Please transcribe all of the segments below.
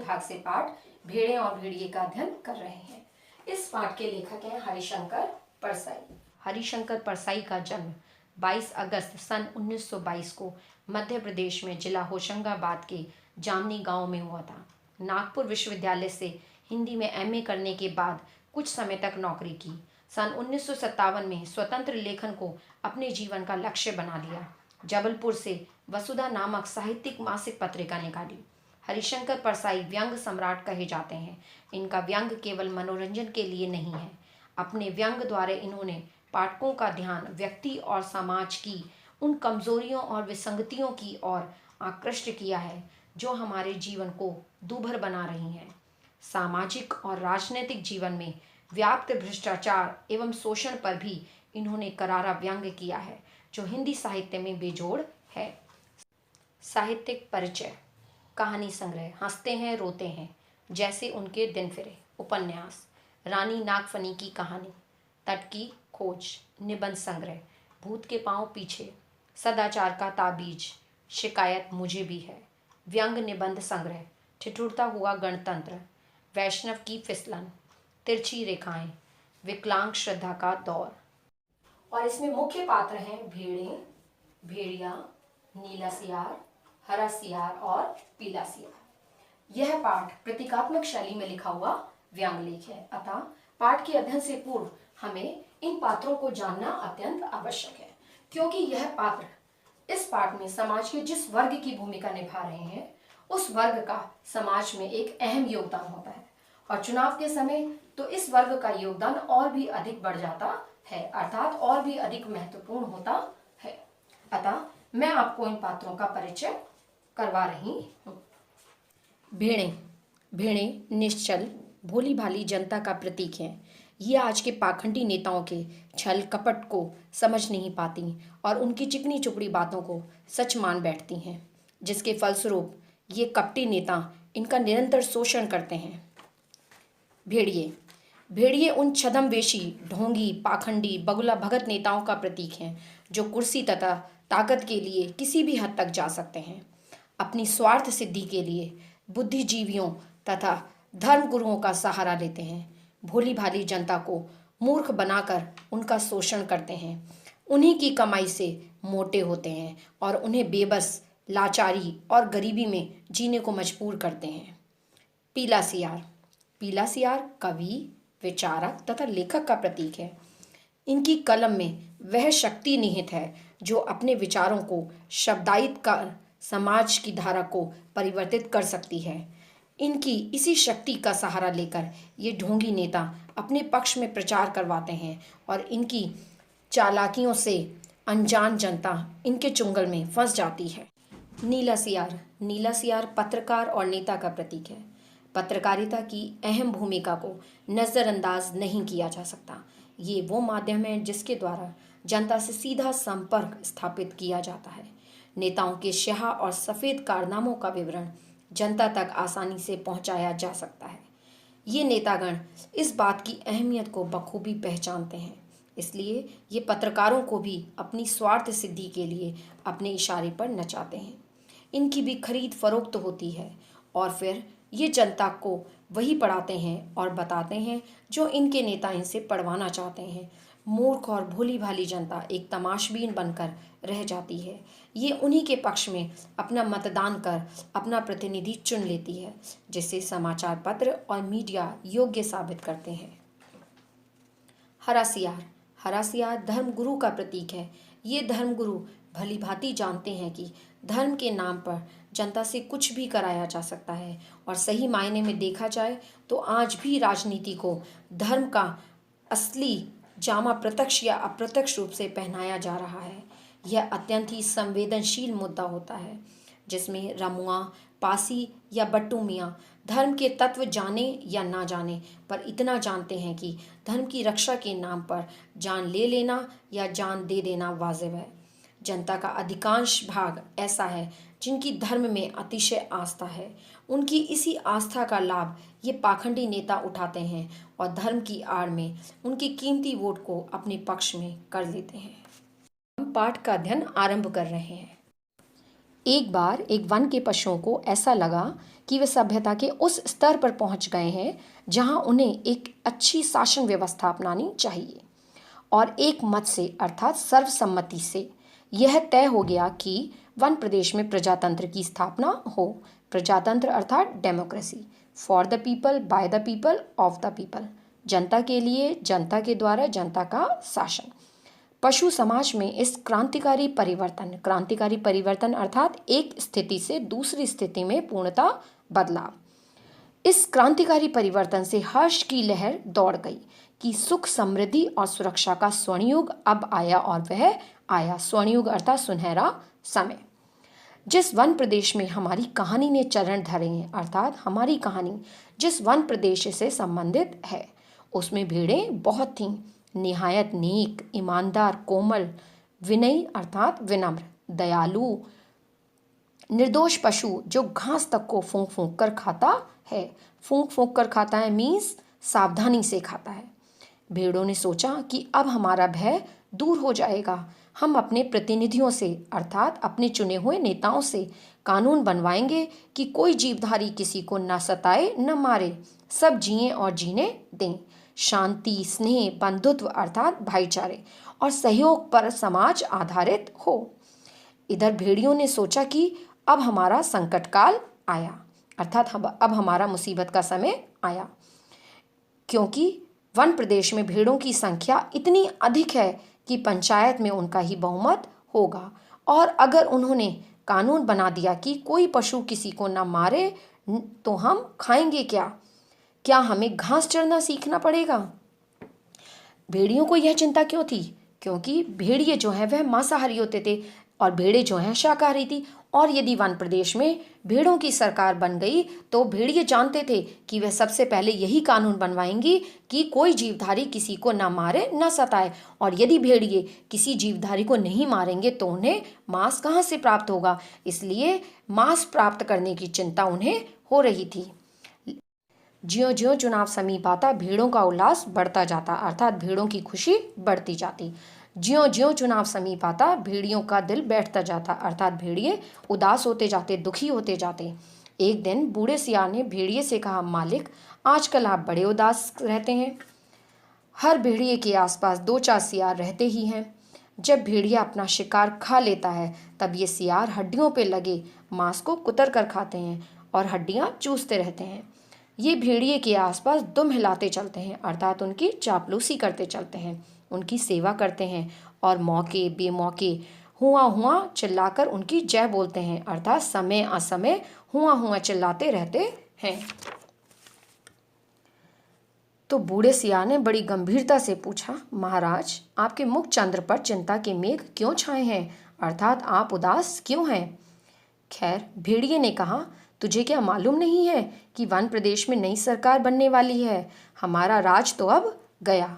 भाग से पाठ भेड़े और भेड़िए का अध्ययन कर रहे हैं। इस पाठ के लेखक हैं हरिशंकर परसाई। हरिशंकर परसाई का जन्म 22 अगस्त सन 1922 को मध्य प्रदेश में जिला होशंगाबाद के जामनी गांव में हुआ था। नागपुर विश्वविद्यालय से हिंदी में एमए करने के बाद कुछ समय तक नौकरी की। सन 1957 में स्वतंत्र लेखन को अपने जीवन का लक्ष्य बना लिया। जबलपुर से वसुधा नामक साहित्यिक मासिक पत्रिका निकाली। हरिशंकर परसाई व्यंग सम्राट कहे जाते हैं। इनका व्यंग केवल मनोरंजन के लिए नहीं है। अपने व्यंग द्वारा इन्होंने पाठकों का ध्यान व्यक्ति और समाज की उन कमजोरियों और विसंगतियों की ओर आकृष्ट किया है जो हमारे जीवन को दूभर बना रही हैं। सामाजिक और राजनीतिक जीवन में व्याप्त भ्रष्टाचार एवं शोषण पर भी इन्होंने करारा व्यंग किया है जो हिंदी साहित्य में बेजोड़ है। साहित्यिक परिचय। कहानी संग्रह हंसते हैं रोते हैं जैसे उनके दिन फिरे। उपन्यास रानी नागफनी की कहानी, तट की खोज, निबंध संग्रह भूत के पांव पीछे, सदाचार का ताबीज, शिकायत मुझे भी है, व्यंग निबंध संग्रह ठिठुरता हुआ गणतंत्र, वैष्णव की फिसलन, तिरछी रेखाएं, विकलांग श्रद्धा का दौर। और इसमें मुख्य पात्र हैं भेड़े, भेड़िया, नीला सियार, हरा सियार और पीला सियार। यह पाठ प्रतीकात्मक शैली में लिखा हुआ व्यंग लेख है, अतः पाठ के अध्ययन से पूर्व हमें इन पात्रों को जानना अत्यंत आवश्यक है, क्योंकि यह पात्र इस पाठ में समाज के जिस वर्ग की भूमिका निभा रहे हैं उस वर्ग का समाज में एक अहम योगदान होता है, और चुनाव के समय तो इस वर्ग का योगदान और भी अधिक बढ़ जाता है, अर्थात और भी अधिक महत्वपूर्ण होता है। अतः मैं आपको इन पात्रों का परिचय करवा रही हूँ। भेड़े। भेड़े निश्चल भोली भाली जनता का प्रतीक हैं। ये आज के पाखंडी नेताओं के छल कपट को समझ नहीं पाती और उनकी चिकनी चुपड़ी बातों को सच मान बैठती हैं, जिसके फलस्वरूप ये कपटी नेता इनका निरंतर शोषण करते हैं। भेड़िए। भेड़िए उन छद्मवेशी, ढोंगी, पाखंडी, बगुला भगत नेताओं का प्रतीक हैं जो कुर्सी तथा ताकत के लिए किसी भी हद तक जा सकते हैं। अपनी स्वार्थ सिद्धि के लिए बुद्धिजीवियों तथा धर्मगुरुओं का सहारा लेते हैं। भोली भाली जनता को मूर्ख बनाकर उनका शोषण करते हैं। उन्हीं की कमाई से मोटे होते हैं और उन्हें बेबस, लाचारी और गरीबी में जीने को मजबूर करते हैं। पीला सियार। पीला सियार कवि, विचारक तथा लेखक का प्रतीक है। इनकी कलम में वह शक्ति निहित है जो अपने विचारों को शब्दायित कर समाज की धारा को परिवर्तित कर सकती है। इनकी इसी शक्ति का सहारा लेकर ये ढोंगी नेता अपने पक्ष में प्रचार करवाते हैं और इनकी चालाकियों से अनजान जनता इनके चुंगल में फंस जाती है। नीला सियार। नीला सियार पत्रकार और नेता का प्रतीक है। पत्रकारिता की अहम भूमिका को नज़रअंदाज नहीं किया जा सकता। ये वो माध्यम है जिसके द्वारा जनता से सीधा संपर्क स्थापित किया जाता है। नेताओं के स्याह और सफ़ेद कारनामों का विवरण जनता तक आसानी से पहुंचाया जा सकता है। ये नेतागण इस बात की अहमियत को बखूबी पहचानते हैं, इसलिए ये पत्रकारों को भी अपनी स्वार्थ सिद्धि के लिए अपने इशारे पर नचाते हैं। इनकी भी खरीद फरोख्त होती है और फिर ये जनता को वही पढ़ाते हैं और बताते हैं जो इनके नेता इनसे पढ़वाना चाहते हैं। मूर्ख और भोली भाली जनता एक तमाशबीन बनकर रह जाती है। ये उन्हीं के पक्ष में अपना मतदान कर अपना प्रतिनिधि चुन लेती है, जिससे समाचार पत्र और मीडिया योग्य साबित करते हैं। हरा सियार। हरा सियार धर्मगुरु का प्रतीक है। ये धर्मगुरु भली भांति जानते हैं कि धर्म के नाम पर जनता से कुछ भी कराया जा सकता है, और सही मायने में देखा जाए तो आज भी राजनीति को धर्म का असली जामा प्रत्यक्ष या अप्रत्यक्ष रूप से पहनाया जा रहा है। यह अत्यंत ही संवेदनशील मुद्दा होता है, जिसमें रमुआ, पासी या बट्टू मियाँ धर्म के तत्व जाने या ना जाने पर इतना जानते हैं कि धर्म की रक्षा के नाम पर जान ले लेना या जान दे देना वाजिब है। जनता का अधिकांश भाग ऐसा है जिनकी धर्म में अतिशय आस्था है। उनकी इसी आस्था का लाभ ये पाखंडी नेता उठाते हैं और धर्म की आड़ में उनकी कीमती वोट को अपने पक्ष में कर लेते हैं। हम पाठ का अध्ययन आरंभ कर रहे हैं। एक बार एक वन के पशुओं को ऐसा लगा कि वे सभ्यता के उस स्तर पर पहुंच गए हैं जहां उन्हें एक अच्छी शासन व्यवस्था अपनानी चाहिए, और एक मत से अर्थात सर्वसम्मति से यह तय हो गया कि वन प्रदेश में प्रजातंत्र की स्थापना हो। प्रजातंत्र अर्थात democracy, for the people, by the people, of the people, जनता के लिए, जनता के द्वारा, जनता का शासन। पशु समाज में इस क्रांतिकारी परिवर्तन अर्थात एक स्थिति से दूसरी स्थिति में पूर्णतः बदलाव, इस क्रांतिकारी परिवर्तन से हर्ष की लहर दौड़ गई कि सुख, समृद्धि और सुरक्षा का स्वर्ण युग अब आया, और वह आया स्वर्ण युग अर्थात सुनहरा समय। जिस वन प्रदेश में हमारी कहानी ने चरण धरे हैं, अर्थात हमारी कहानी जिस वन प्रदेश से संबंधित है, उसमें भेड़ें बहुत थीं, निहायत नेक, ईमानदार, कोमल, विनयी अर्थात विनम्र, दयालु, निर्दोष पशु जो घास तक को फूंक फूंक कर खाता है। फूंक फूंक कर खाता है मीन्स सावधानी से खाता है। भेड़ों ने सोचा कि अब हमारा भय दूर हो जाएगा, हम अपने प्रतिनिधियों से अर्थात अपने चुने हुए नेताओं से कानून बनवाएंगे कि कोई जीवधारी किसी को न सताए न मारे, सब जिएं और जीने दें। शांति, स्नेह, बंधुत्व अर्थात भाईचारे और सहयोग पर समाज आधारित हो। इधर भेड़ियों ने सोचा कि अब हमारा संकट काल आया, अर्थात अब हमारा मुसीबत का समय आया, क्योंकि वन प्रदेश में भेड़ों की संख्या इतनी अधिक है कि पंचायत में उनका ही बहुमत होगा, और अगर उन्होंने कानून बना दिया कि कोई पशु किसी को न मारे तो हम खाएंगे क्या? क्या हमें घास चरना सीखना पड़ेगा? भेड़ियों को यह चिंता क्यों थी? क्योंकि भेड़िए जो हैं वह मांसाहारी होते थे और भेड़ें जो हैं शाकाहारी थी, और यदि वन प्रदेश में भेड़ों की सरकार बन गई तो भेड़िए जानते थे कि वह सबसे पहले यही कानून बनवाएंगी कि कोई जीवधारी किसी को ना मारे न सताए, और यदि भेड़िए किसी जीवधारी को नहीं मारेंगे तो उन्हें मांस कहाँ से प्राप्त होगा, इसलिए मांस प्राप्त करने की चिंता उन्हें हो रही थी। ज्यों ज्यों चुनाव समीप आता भेड़ों का उल्लास बढ़ता जाता, अर्थात भेड़ों की खुशी बढ़ती जाती। ज्यों ज्यों चुनाव समीप आता भेड़ियों का दिल बैठता जाता, अर्थात भेड़िए उदास होते जाते, दुखी होते जाते। एक दिन बूढ़े सियार ने भेड़िए से कहा, मालिक, आजकल आप बड़े उदास रहते हैं। हर भेड़िए के आसपास 2-4 सियार रहते ही हैं। जब भेड़िया अपना शिकार खा लेता है तब ये सियार हड्डियों पे लगे मांस को कुतर कर खाते हैं और हड्डियां चूसते रहते हैं। ये भेड़िए के आसपास दुम हिलाते चलते हैं, अर्थात उनकी चापलूसी करते चलते हैं, उनकी सेवा करते हैं और मौके बेमौके हुआ हुआ चिल्लाकर उनकी जय बोलते हैं, अर्थात समय असमय हुआ हुआ चिल्लाते रहते हैं। तो बूढ़े सियार ने बड़ी गंभीरता से पूछा, महाराज, आपके मुख चंद्र पर चिंता के मेघ क्यों छाए हैं, अर्थात आप उदास क्यों हैं? खैर, भेड़िए ने कहा, तुझे क्या मालूम नहीं है कि वन प्रदेश में नई सरकार बनने वाली है, हमारा राज तो अब गया।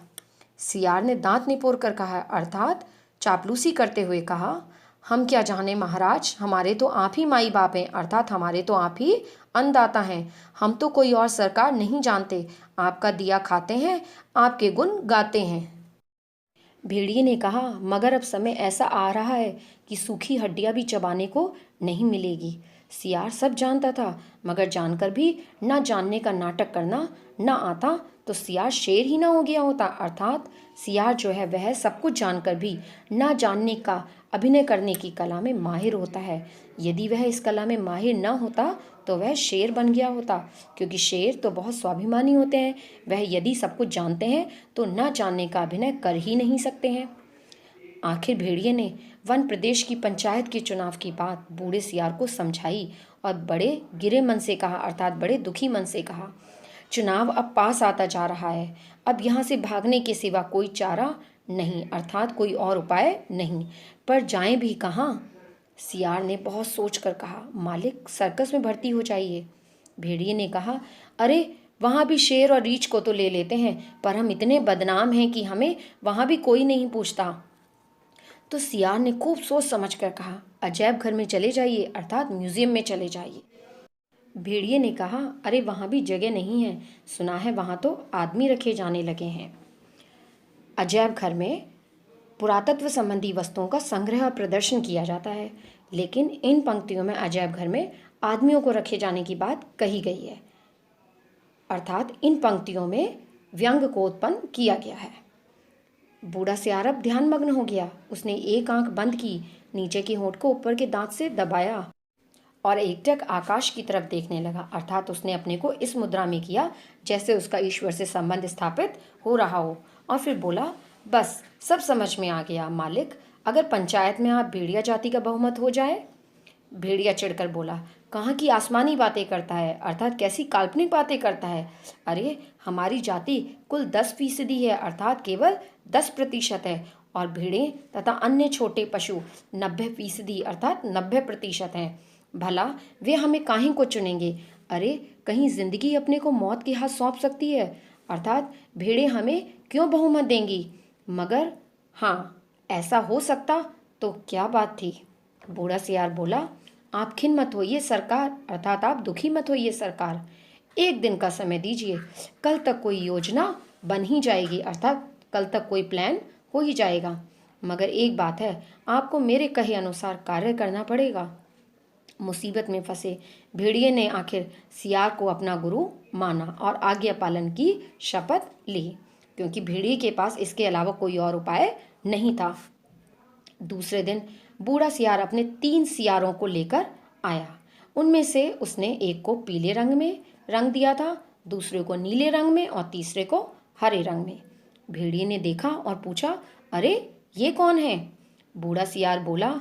सियार ने दांत निपोर कर कहा, अर्थात चापलूसी करते हुए कहा, हम क्या जाने महाराज, हमारे तो आप ही माई बाप हैं, अर्थात हमारे तो आप ही अन्नदाता हैं, हम तो कोई और सरकार नहीं जानते, आपका दिया खाते हैं, आपके गुण गाते हैं। भेड़िए ने कहा, मगर अब समय ऐसा आ रहा है कि सूखी हड्डियां भी चबाने को नहीं मिलेगी। सियार सब जानता था, मगर जानकर भी न जानने का नाटक करना न आता तो सियार शेर ही ना हो गया होता, अर्थात सियार जो है वह सब कुछ जानकर भी न जानने का अभिनय करने की कला में माहिर होता है। यदि वह इस कला में माहिर न होता तो वह शेर बन गया होता, क्योंकि शेर तो बहुत स्वाभिमानी होते हैं, वह यदि सब कुछ जानते हैं तो न जानने का अभिनय कर ही नहीं सकते हैं। आखिर भेड़िए ने वन प्रदेश की पंचायत के चुनाव की बात बूढ़े सियार को समझाई और बड़े गिरे मन से कहा, अर्थात बड़े दुखी मन से कहा, चुनाव अब पास आता जा रहा है, अब यहाँ से भागने के सिवा कोई चारा नहीं, अर्थात कोई और उपाय नहीं, पर जाएं भी कहाँ? सियार ने बहुत सोच कर कहा, मालिक, सर्कस में भर्ती हो जाइए। भेड़िए ने कहा, अरे वहाँ भी शेर और रीछ को तो ले लेते हैं, पर हम इतने बदनाम हैं कि हमें वहाँ भी कोई नहीं पूछता। तो सियार ने खूब सोच समझ कर कहा, अजैब घर में चले जाइए, अर्थात म्यूजियम में चले जाइए। भेड़िए ने कहा, अरे वहाँ भी जगह नहीं है, सुना है वहाँ तो आदमी रखे जाने लगे हैं। अजैब घर में पुरातत्व संबंधी वस्तुओं का संग्रह और प्रदर्शन किया जाता है, लेकिन इन पंक्तियों में अजायब घर में आदमियों को रखे जाने की बात कही गई है, अर्थात इन पंक्तियों में व्यंग को उत्पन्न किया गया है। बूढ़ा सियार अब ध्यानमग्न हो गया। उसने एक आंख बंद की, नीचे के होंठ को ऊपर के दांत से दबाया और एकटक आकाश की तरफ देखने लगा, अर्थात उसने अपने को इस मुद्रा में किया जैसे उसका ईश्वर से संबंध स्थापित हो रहा हो, और फिर बोला, बस सब समझ में आ गया मालिक, अगर पंचायत में आप भेड़िया जाति का बहुमत हो जाए। भेड़िया चिढ़कर बोला, कहाँ की आसमानी बातें करता है, अर्थात कैसी काल्पनिक बातें करता है। अरे हमारी जाति कुल 10% है, अर्थात केवल 10% है, और भेड़ें तथा अन्य छोटे पशु 90% अर्थात 90% हैं। भला वे हमें काहे को चुनेंगे। अरे कहीं जिंदगी अपने को मौत के हाथ सौंप सकती है, अर्थात भेड़ें हमें क्यों बहुमत देंगी। मगर हाँ, ऐसा हो सकता तो क्या बात थी। बूढ़ा सियार बोला, आप खिन्न मत होइए सरकार, अर्थात आप दुखी मत होइए सरकार, एक दिन का समय दीजिए, कल तक कोई योजना बन ही जाएगी, अर्थात कल तक कोई प्लान हो ही जाएगा। मगर एक बात है, आपको मेरे कहे अनुसार कार्य करना पड़ेगा। मुसीबत में फंसे भेड़िए ने आखिर सियार को अपना गुरु माना और आज्ञा पालन की शपथ ली, क्योंकि भेड़िए के पास इसके अलावा कोई और उपाय नहीं था। दूसरे दिन बूढ़ा सियार अपने 3 सियारों को लेकर आया। उनमें से उसने एक को पीले रंग में रंग दिया था, दूसरे को नीले रंग में और तीसरे को हरे रंग में। भेड़िए ने देखा और पूछा, अरे ये कौन है। बूढ़ा सियार बोला,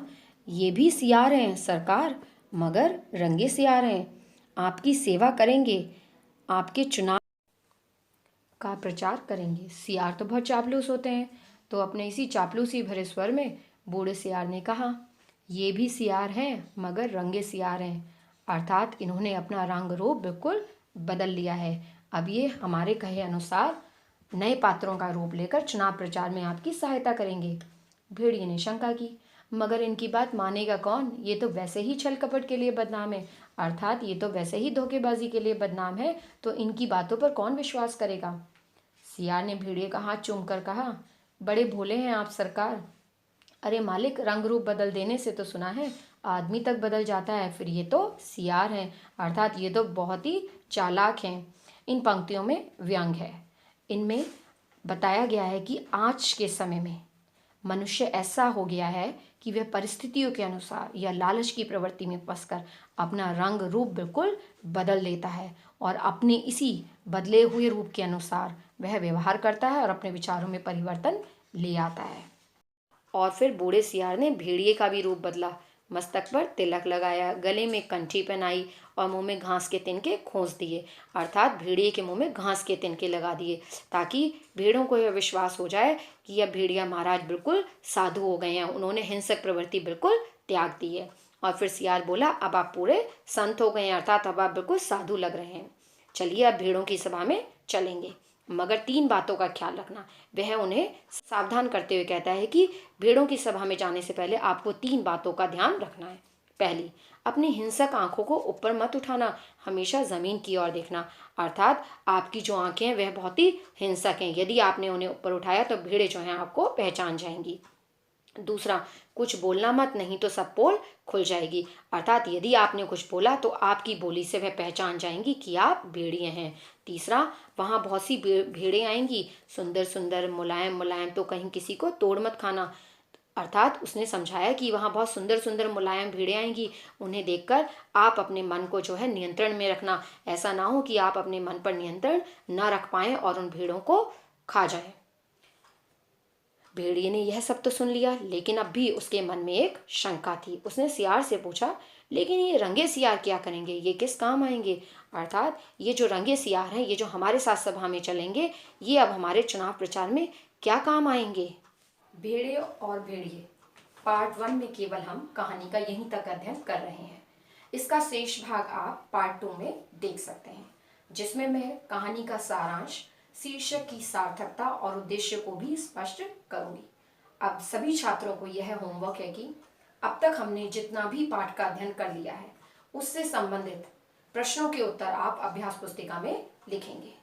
ये भी सियार हैं सरकार, मगर रंगे सियार हैं, आपकी सेवा करेंगे, आपके चुनाव का प्रचार करेंगे। सियार तो बहुत चापलूस होते हैं, तो अपने इसी चापलूसी भरे स्वर में बूढ़े सियार ने कहा, ये भी सियार हैं मगर रंगे सियार हैं, अर्थात इन्होंने अपना रंग रूप बिल्कुल बदल लिया है। अब ये हमारे कहे अनुसार नए पात्रों का रूप लेकर चुनाव प्रचार में आपकी सहायता करेंगे। भेड़िए ने शंका की, मगर इनकी बात मानेगा कौन, ये तो वैसे ही छल कपट के लिए बदनाम है, अर्थात ये तो वैसे ही धोखेबाजी के लिए बदनाम है, तो इनकी बातों पर कौन विश्वास करेगा। सियार ने भेड़िए का हाथ चूम कर कहा, बड़े भोले हैं आप सरकार। अरे मालिक, रंग रूप बदल देने से तो सुना है आदमी तक बदल जाता है, फिर ये तो सियार हैं, अर्थात ये तो बहुत ही चालाक हैं। इन पंक्तियों में व्यंग है। इनमें बताया गया है कि आज के समय में मनुष्य ऐसा हो गया है कि वह परिस्थितियों के अनुसार या लालच की प्रवृत्ति में फंसकर अपना रंग रूप बिल्कुल बदल लेता है और अपने इसी बदले हुए रूप के अनुसार वह व्यवहार करता है और अपने विचारों में परिवर्तन ले आता है। और फिर बूढ़े सियार ने भेड़िए का भी रूप बदला, मस्तक पर तिलक लगाया, गले में कंठी पहनाई और मुंह में घास के तिनके खोस दिए, अर्थात भेड़िए के मुंह में घास के तिनके लगा दिए, ताकि भेड़ों को यह विश्वास हो जाए कि यह भेड़िया महाराज बिल्कुल साधु हो गए हैं, उन्होंने हिंसक प्रवृत्ति बिल्कुल त्याग दी है। और फिर सियार बोला, अब आप पूरे संत हो गए हैं, अर्थात अब आप बिल्कुल साधु लग रहे हैं। चलिए अब भेड़ों की सभा में चलेंगे, मगर 3 बातों का ख्याल रखना। वह उन्हें सावधान करते हुए कहता है कि भेड़ों की सभा में जाने से पहले आपको 3 बातों का ध्यान रखना है। पहली, अपनी हिंसक आंखों को ऊपर मत उठाना, हमेशा जमीन की ओर देखना, अर्थात आपकी जो आंखें हैं वह बहुत ही हिंसक हैं, यदि आपने उन्हें ऊपर उठाया तो भेड़ें जो हैं आपको पहचान जाएंगी। दूसरा, कुछ बोलना मत, नहीं तो सब पोल खुल जाएगी, अर्थात यदि आपने कुछ बोला तो आपकी बोली से वह पहचान जाएंगी कि आप भेड़िए हैं। तीसरा, वहाँ बहुत सी भेड़ें आएंगी, सुंदर सुंदर मुलायम मुलायम, तो कहीं किसी को तोड़ मत खाना, अर्थात उसने समझाया कि वहाँ बहुत सुंदर सुंदर मुलायम भेड़ें आएंगी, उन्हें देखकर आप अपने मन को जो है नियंत्रण में रखना, ऐसा ना हो कि आप अपने मन पर नियंत्रण न रख पाएं और उन भेड़ों को खा जाएं। भेड़िए ने यह सब तो सुन लिया, लेकिन अब भी उसके मन में एक शंका थी। उसने सियार से पूछा, लेकिन ये रंगे सियार क्या करेंगे, ये किस काम आएंगे, अर्थात ये जो रंगे सियार हैं, ये जो हमारे साथ सभा में चलेंगे, ये अब हमारे चुनाव प्रचार में क्या काम आएंगे। भेड़िए और भेड़िए पार्ट 1 में केवल हम कहानी का यहीं तक अध्ययन कर रहे हैं। इसका शेष भाग आप पार्ट 2 में देख सकते हैं, जिसमें मैं कहानी का सारांश, शीर्षक की सार्थकता और उद्देश्य को भी स्पष्ट करूंगी। अब सभी छात्रों को यह होमवर्क है कि अब तक हमने जितना भी पाठ का अध्ययन कर लिया है, उससे संबंधित प्रश्नों के उत्तर आप अभ्यास पुस्तिका में लिखेंगे।